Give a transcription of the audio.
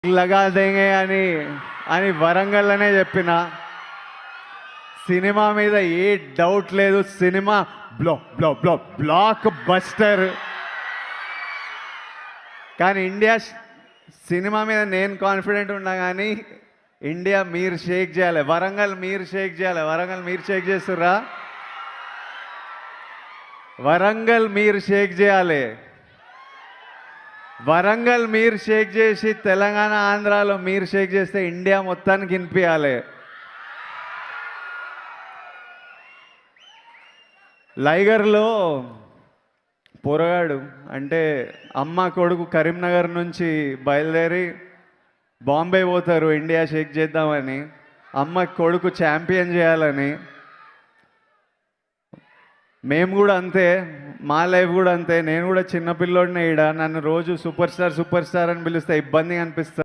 లగా దేంగే అని అని వరంగల్లోనే చెప్పిన. సినిమా మీద ఏ డౌట్ లేదు, సినిమా బ్లాక్ బస్టర్. కానీ ఇండియా సినిమా మీద నేను కాన్ఫిడెంట్ ఉన్నా, కానీ ఇండియా మీరు షేక్ చేయాలి, వరంగల్ మీరు షేక్ చేయాలి. వరంగల్ మీరు షేక్ చేస్తుర్రా? వరంగల్ మీరు షేక్ చేయాలి. వరంగల్ మీరు షేక్ చేసి తెలంగాణ ఆంధ్రాలో మీరు షేక్ చేస్తే ఇండియా మొత్తానికి వినిపించాలి. లైగర్లో పొరగాడు అంటే అమ్మ కొడుకు కరీంనగర్ నుంచి బయలుదేరి బాంబే పోతారు ఇండియా షేక్ చేద్దామని, అమ్మ కొడుకు ఛాంపియన్ చేయాలని. మేము కూడా అంతే, మా లైఫ్ కూడా అంతే. నేను కూడా చిన్నపిల్లోడినే. నన్ను రోజు సూపర్ స్టార్ అని పిలిస్తే ఇబ్బందిగా అనిపిస్తుంది.